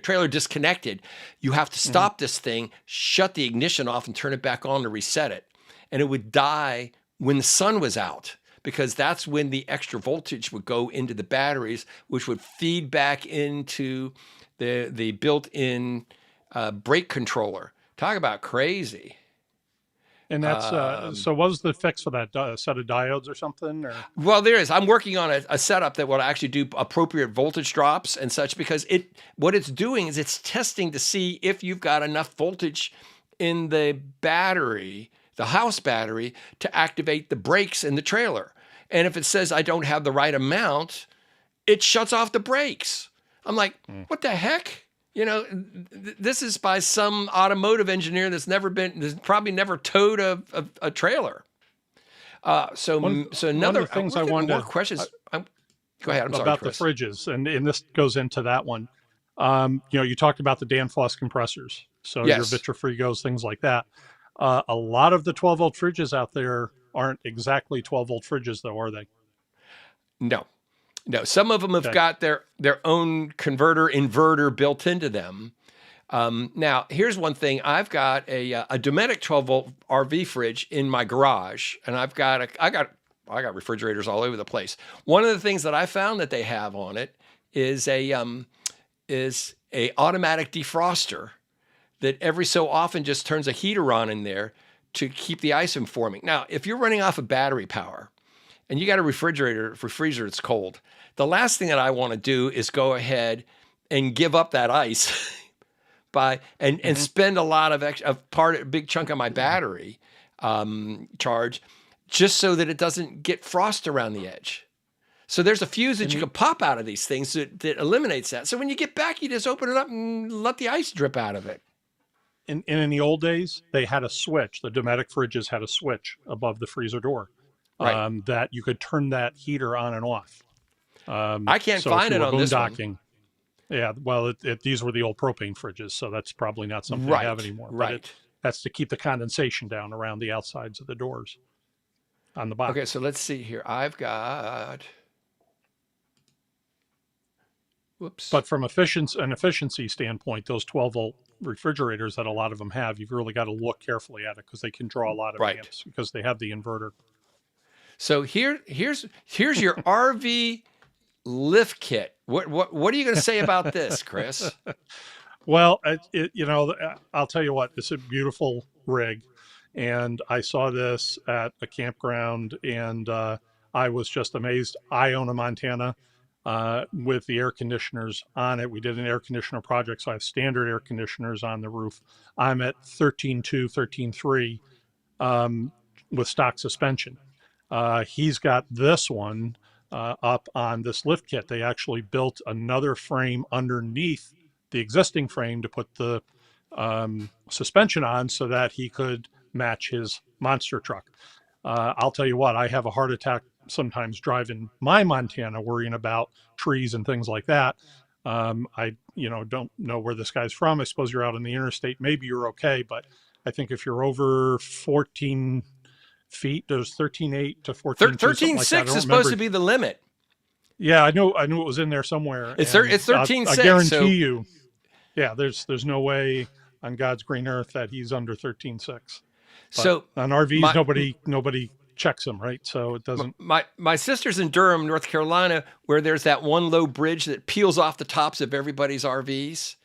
trailer disconnected, you have to Mm-hmm. stop this thing, shut the ignition off, and turn it back on to reset it. And it would die when the sun was out, because that's when the extra voltage would go into the batteries, which would feed back into the built-in brake controller. Talk about crazy. And that's so. What was the fix for that? Set of diodes or something? Or Well, there is. I'm working on a setup that will actually do appropriate voltage drops and such, because what it's doing is it's testing to see if you've got enough voltage in the battery, the house battery, to activate the brakes in the trailer. And if it says I don't have the right amount, it shuts off the brakes. I'm like, what the heck? This is by some automotive engineer that's probably never towed a trailer. So one another, of the things we're I getting wanted more questions. Go ahead. I'm sorry, about the Chris. fridges, and this goes into that one. You talked about the Danfoss compressors, so your Yes. Vitrifrigos, things like that. A lot of the 12-volt fridges out there aren't exactly 12-volt fridges, though, are they? No. Some of them have Okay. got their own inverter built into them. Now, here's one thing. I've got a Dometic 12-volt RV fridge in my garage, and I got refrigerators all over the place. One of the things that I found that they have on it is a automatic defroster that every so often just turns a heater on in there to keep the ice from forming. Now, if you're running off of battery power and you got a refrigerator that's cold, the last thing that I want to do is go ahead and give up that ice and spend a lot of a big chunk of my battery charge just so that it doesn't get frost around the edge. So there's a fuse that you can pop out of these things that eliminates that. So when you get back, you just open it up and let the ice drip out of it. In the old days, they had a switch. The Dometic fridges had a switch above the freezer door, Right. that you could turn that heater on and off. I can't So if find you it were on this one. boondocking, yeah, well, these were the old propane fridges, so that's probably not something they have anymore. Right. But that's to keep the condensation down around the outsides of the doors on the box. Okay, so let's see here. I've got. Whoops. But from an efficiency standpoint, those 12-volt refrigerators that a lot of them have, you've really got to look carefully at it because they can draw a lot of amps because they have the inverter. So here's your RV lift kit. What are you going to say about this, Chris? Well, I'll tell you what, it's a beautiful rig. And I saw this at a campground, and I was just amazed. I own a Montana with the air conditioners on it. We did an air conditioner project, so I have standard air conditioners on the roof. I'm at 13.2, 13.3 with stock suspension. He's got this one up on this lift kit. They actually built another frame underneath the existing frame to put the suspension on so that he could match his monster truck. I'll tell you what, I have a heart attack sometimes driving my Montana, worrying about trees and things like that. I don't know where this guy's from. I suppose you're out on the interstate. Maybe you're okay, but I think if you're over 14 feet, there's 13.8 to 14.2. 13.6 is supposed to be the limit. Yeah, I knew it was in there somewhere. It's 13.6. I guarantee you. Yeah, there's no way on God's green earth that he's under 13.6. So on RVs, nobody checks them, right? So it doesn't. My sister's in Durham, North Carolina, where there's that one low bridge that peels off the tops of everybody's RVs.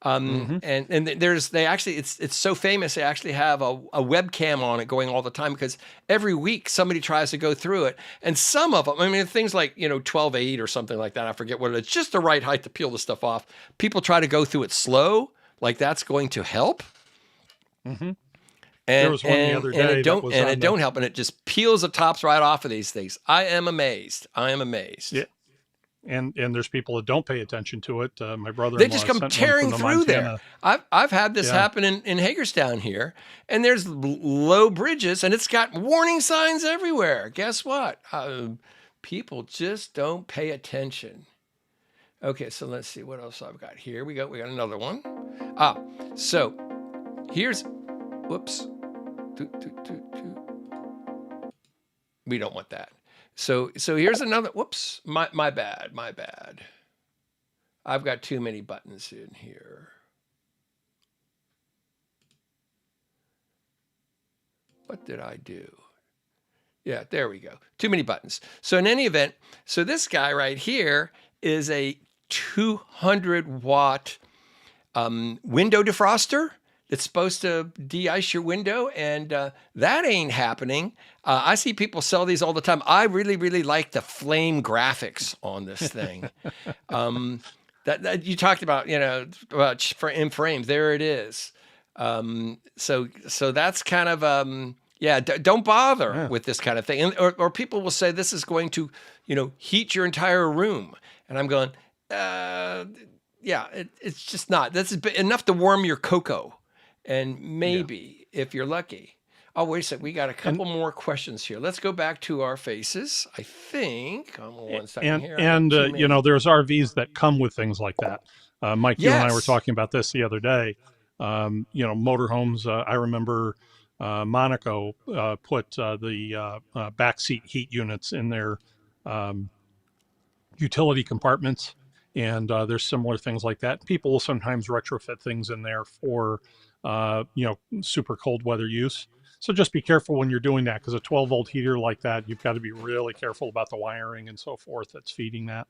And it's so famous. They actually have a webcam on it going all the time because every week somebody tries to go through it. And some of them, I mean, things like, 12.8 or something like that. I forget what it is, just the right height to peel the stuff off. People try to go through it slow, like that's going to help. Mm-hmm. And, there was one the other day it don't help, and it just peels the tops right off of these things. I am amazed. Yeah. And there's people that don't pay attention to it. My brother-in-law, they just come tearing through there. I've had this happen in Hagerstown here, and there's low bridges, and it's got warning signs everywhere. Guess what? People just don't pay attention. Okay, so let's see what else I've got here. We got another one. So here's, whoops. We don't want that. So here's another. Whoops, my bad. I've got too many buttons in here. What did I do? Yeah, there we go. Too many buttons. So in any event, so this guy right here is a 200 watt window defroster. It's supposed to de-ice your window, and that ain't happening. I see people sell these all the time. I really, really like the flame graphics on this thing. That you talked about, about in frames. There it is. So that's kind of yeah. Don't bother with this kind of thing, or people will say this is going to heat your entire room, and I'm going, yeah, it's just not. This is enough to warm your cocoa, and maybe if you're lucky. Oh, wait a second. We got a couple more questions here. Let's go back to our faces. I think. 1 second here. There's RVs that come with things like that. Mike, you and I were talking about this the other day. Motorhomes. I remember Monaco put the backseat heat units in their utility compartments, and there's similar things like that. People will sometimes retrofit things in there for super cold weather use. So just be careful when you're doing that, because a 12 volt heater like that, you've got to be really careful about the wiring and so forth that's feeding that.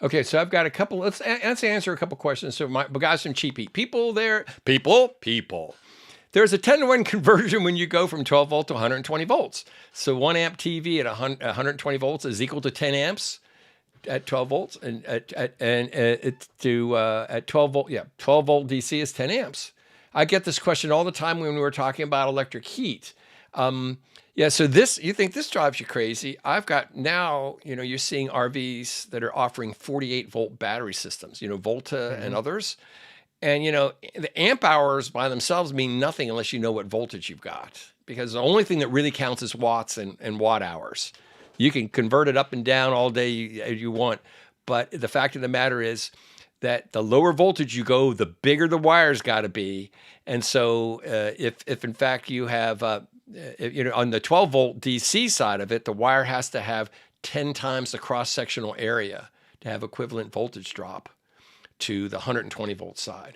Okay, so I've got a couple. Let's answer a couple questions. So we got some cheap heat. People. There's a 10-to-1 conversion when you go from 12 volt to 120 volts. So 1 amp TV at 120 volts is equal to 10 amps at 12 volts, and at 12 volt, 12 volt DC is 10 amps. I get this question all the time when we were talking about electric heat. So you think this drives you crazy? I've got now, you're seeing RVs that are offering 48 volt battery systems, Volta and others. And, the amp hours by themselves mean nothing unless you know what voltage you've got, because the only thing that really counts is watts and watt hours. You can convert it up and down all day as you want. But the fact of the matter is that the lower voltage you go, the bigger the wire's got to be. And so if in fact you have, on the 12 volt DC side of it, the wire has to have 10 times the cross-sectional area to have equivalent voltage drop to the 120 volt side.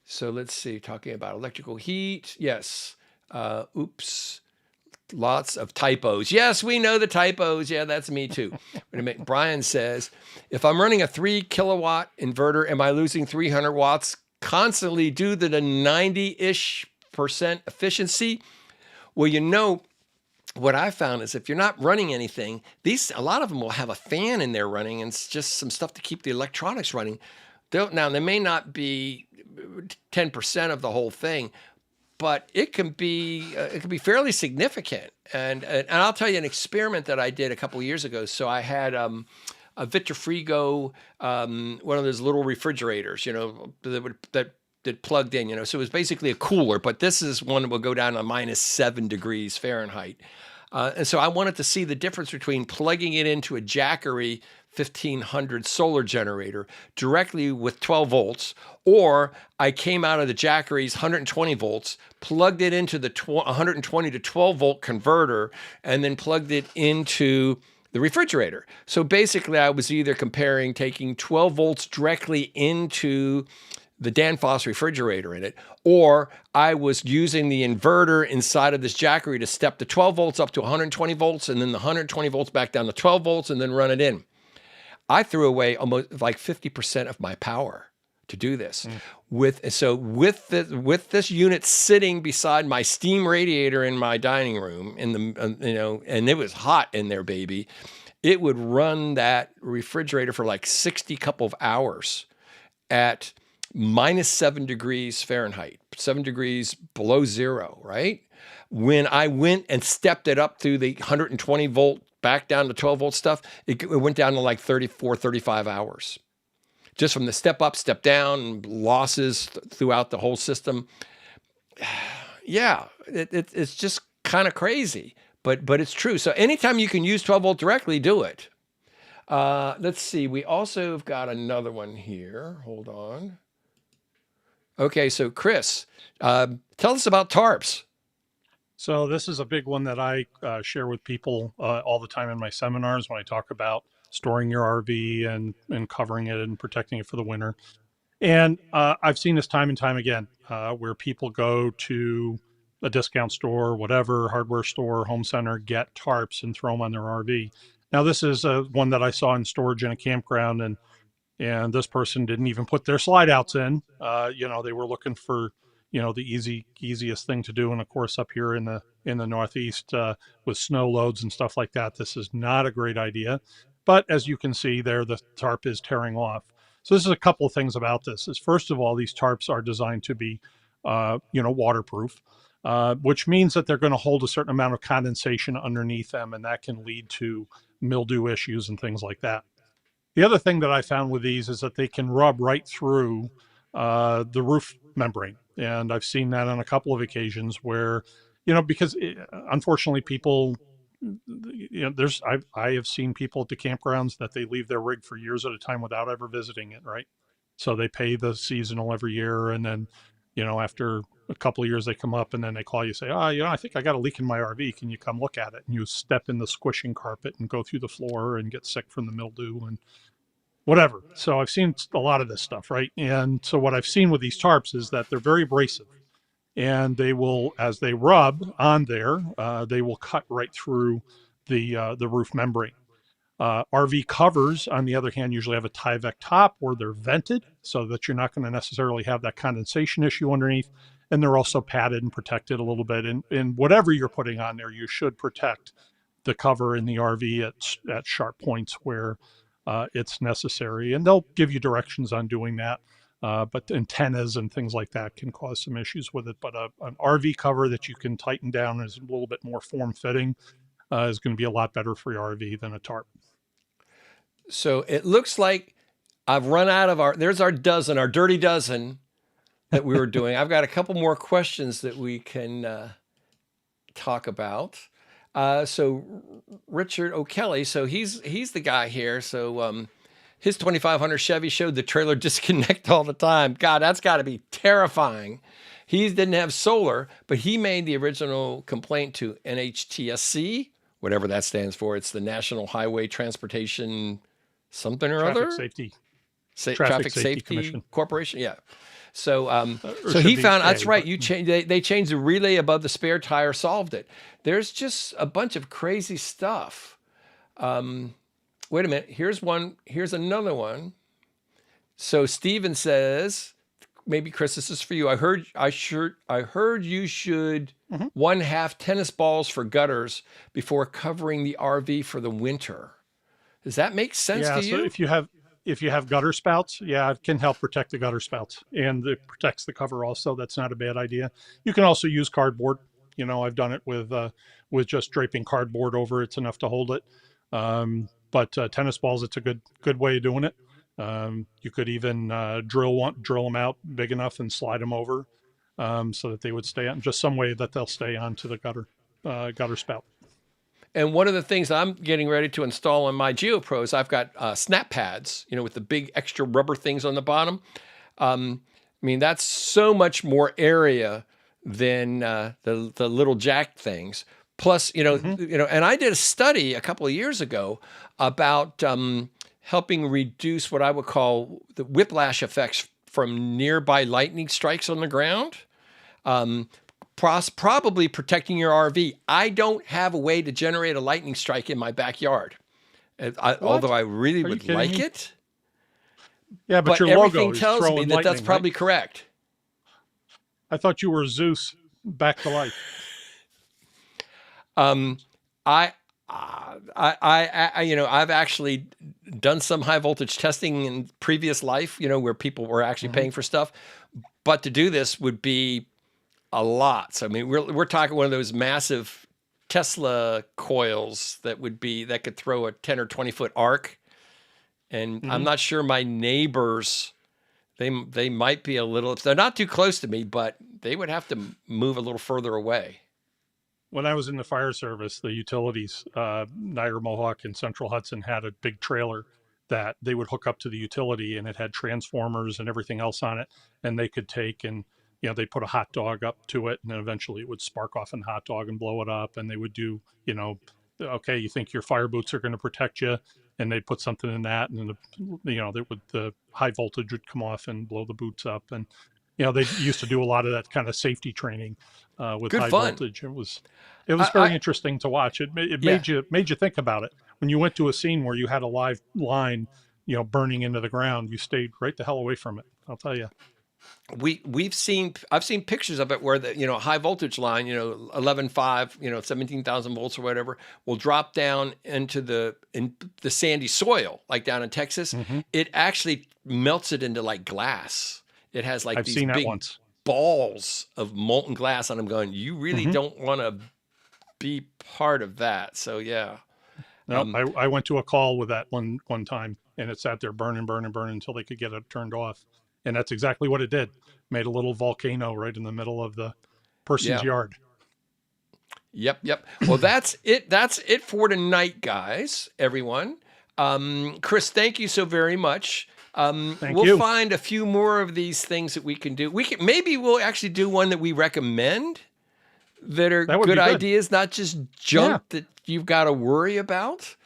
So let's see, talking about electrical heat. Yes. Lots of typos. Yes, we know the typos. Yeah, that's me too. Brian says, if I'm running a 3 kilowatt inverter, am I losing 300 watts constantly due to the 90-ish% efficiency? Well, what I found is if you're not running anything, a lot of them will have a fan in there running, and it's just some stuff to keep the electronics running. Now, they may not be 10% of the whole thing, but it can be fairly significant. And I'll tell you an experiment that I did a couple of years ago. So I had a Vitrifrigo, one of those little refrigerators, that plugged in, so it was basically a cooler, but this is one that will go down to -7 degrees Fahrenheit. And so I wanted to see the difference between plugging it into a Dougherty 1500 solar generator directly with 12 volts, or I came out of the Dougherty's 120 volts, plugged it into the 120 to 12 volt converter, and then plugged it into the refrigerator. So basically I was either taking 12 volts directly into the Danfoss refrigerator in it, or I was using the inverter inside of this Dougherty to step the 12 volts up to 120 volts, and then the 120 volts back down to 12 volts, and then run it in. I threw away almost like 50% of my power to do this. With this unit sitting beside my steam radiator in my dining room and it was hot in there, baby, it would run that refrigerator for like 60 couple of hours at -7 degrees Fahrenheit, 7 degrees below zero, right? When I went and stepped it up through the 120 volt back down to 12 volt stuff, it went down to like 34, 35 hours. Just from the step up, step down, losses throughout the whole system. Yeah, it's just kind of crazy, but it's true. So anytime you can use 12 volt directly, do it. Let's see. We also have got another one here. Hold on. Okay, so Chris, tell us about tarps. So this is a big one that I share with people all the time in my seminars when I talk about storing your RV and covering it and protecting it for the winter. And I've seen this time and time again, where people go to a discount store, whatever, hardware store, home center, get tarps and throw them on their RV. Now, this is one that I saw in storage in a campground, and this person didn't even put their slide outs in. They were looking for, the easiest thing to do. And of course, up here in the Northeast, with snow loads and stuff like that, this is not a great idea. But as you can see there, the tarp is tearing off. So this is a couple of things about this. Is first of all, these tarps are designed to be, waterproof, which means that they're going to hold a certain amount of condensation underneath them, and that can lead to mildew issues and things like that. The other thing that I found with these is that they can rub right through the roof membrane. And I've seen that on a couple of occasions where, because unfortunately people, I have seen people at the campgrounds that they leave their rig for years at a time without ever visiting it, right? So they pay the seasonal every year, and then, after a couple of years they come up and then they call you, say, oh, I think I got a leak in my RV. Can you come look at it? And you step in the squishing carpet and go through the floor and get sick from the mildew and whatever. So I've seen a lot of this stuff, right? And so what I've seen with these tarps is that they're very abrasive, and they will, as they rub on there, they will cut right through the roof membrane. RV covers, on the other hand, usually have a Tyvek top where they're vented so that you're not going to necessarily have that condensation issue underneath. And they're also padded and protected a little bit. And whatever you're putting on there, you should protect the cover in the RV at sharp points where it's necessary. And they'll give you directions on doing that. But antennas and things like that can cause some issues with it. But an RV cover that you can tighten down is a little bit more form fitting is going to be a lot better for your RV than a tarp. So it looks like I've run out of there's our dozen, our dirty dozen that we were doing. I've got a couple more questions that we can talk about. So Richard O'Kelly, so he's the guy here. So his 2500 Chevy showed the trailer disconnect all the time. God, that's got to be terrifying. He didn't have solar, but he made the original complaint to NHTSC, whatever that stands for. It's the National Highway Transportation something or Traffic other. Safety. Traffic Safety Commission. Corporation. Yeah. So, Or so should he be found, A, that's right. but They changed the relay above the spare tire, solved it. There's just a bunch of crazy stuff. Wait a minute. Here's one. Here's another one. So Steven says, maybe Chris, this is for you. I heard you should Mhm. 1/2 tennis balls for gutters before covering the RV for the winter. Does that make sense Yeah, to so you? if you have gutter spouts, yeah, it can help protect the gutter spouts, and it protects the cover also. That's not a bad idea. You can also use cardboard. I've done it with just draping cardboard over. It's enough to hold it. But tennis balls, it's a good way of doing it. You could even drill them out big enough and slide them over, so that they would stay on, just some way that they'll stay onto the gutter spout. And one of the things I'm getting ready to install on my GeoPros, I've got snap pads, with the big extra rubber things on the bottom. I mean, that's so much more area than the little jack things. Plus, Hmm. and I did a study a couple of years ago about helping reduce what I would call the whiplash effects from nearby lightning strikes on the ground. Um, Probably protecting your RV. I don't have a way to generate a lightning strike in my backyard, although What? I really Are you would kidding like me? it. Yeah, but But your everything logo is tells me throwing that that's lightning, right? probably correct. I thought you were Zeus back to life. Um, I, I've actually done some high voltage testing in previous life, where people were actually Hmm. paying for stuff. But to do this would be a lot. So, I mean, we're talking one of those massive Tesla coils that could throw a 10 or 20 foot arc. And I'm Hmm. not sure my neighbors, they might be a little, they're not too close to me, but they would have to move a little further away. When I was in the fire service, the utilities, Niagara Mohawk and Central Hudson had a big trailer that they would hook up to the utility, and it had transformers and everything else on it. And they could take and they'd put a hot dog up to it, and then eventually it would spark off in hot dog and blow it up. And they would do, okay, you think your fire boots are going to protect you, and they'd put something in that, and then the high voltage would come off and blow the boots up. And they used to do a lot of that kind of safety training with Good high fun. voltage. It was very interesting to watch. It Yeah. made you think about it. When you went to a scene where you had a live line, burning into the ground, you stayed right the hell away from it. I'll tell you. I've seen pictures of it where the high voltage line, 11.5, 17,000 volts or whatever, will drop down into the sandy soil, like down in Texas. Mm-hmm. It actually melts it into like glass. It has like I've these seen that big once. balls of molten glass on them going, you really Mm-hmm. don't want to be part of that. So yeah. No, I went to a call with that one time, and it sat there burning until they could get it turned off. And that's exactly what it did. Made a little volcano right in the middle of the person's Yeah. yard. Yep. Well, that's it. That's it for tonight, guys, everyone. Chris, thank you so very much. We'll you. find a few more of these things that we can do. Maybe we'll actually do one that we recommend that are That would good be good. ideas, not just junk that you've got to worry about.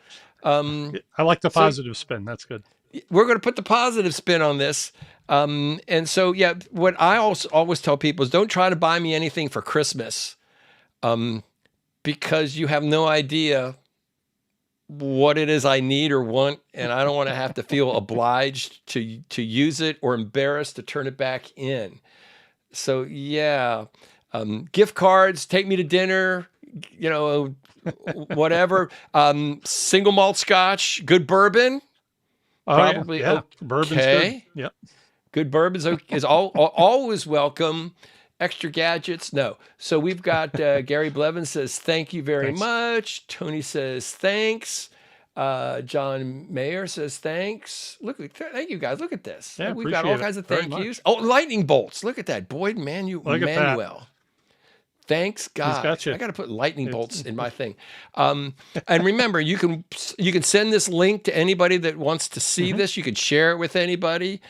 I like the positive spin. That's good. We're going to put the positive spin on this. And so, yeah, what I also always tell people is don't try to buy me anything for Christmas, because you have no idea what it is I need or want, and I don't want to have to feel obliged to use it or embarrassed to turn it back in. So yeah, gift cards, take me to dinner, whatever. Single malt scotch, good bourbon. Probably yeah. okay. Bourbon's good. Yep. Good bourbon is always welcome. Extra gadgets, no. So we've got Gary Blevins says, thank you very much. Tony says, thanks. John Mayer says, thanks. Thank you guys. Look at this. Yeah, We've got all kinds of thank yous. Oh, lightning bolts. Look at that. Boyd Manuel. Thanks, guys. I got to put lightning bolts in my thing. And remember, you can send this link to anybody that wants to see this. You can share it with anybody.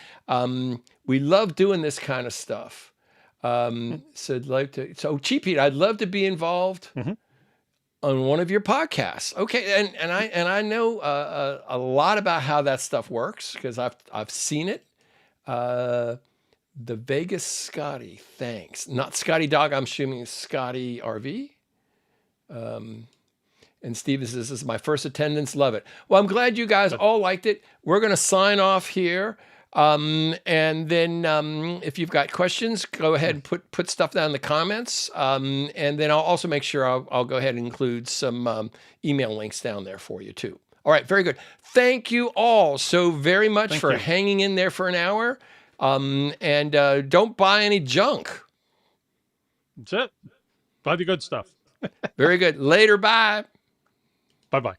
We love doing this kind of stuff. So Cheap Heat, I'd love to be involved on one of your podcasts. Okay, and I know a lot about how that stuff works because I've seen it. The Vegas Scotty, thanks. Not Scotty Dog, I'm assuming Scotty RV. And Steven says, this is my first attendance, love it. Well, I'm glad you guys all liked it. We're going to sign off here. And then if you've got questions, go ahead and put stuff down in the comments. And then I'll also make sure I'll go ahead and include some email links down there for you too. All right, very good. Thank you all so very much for hanging in there for an hour. And don't buy any junk. That's it. Buy the good stuff. Very good. Later. Bye. Bye-bye.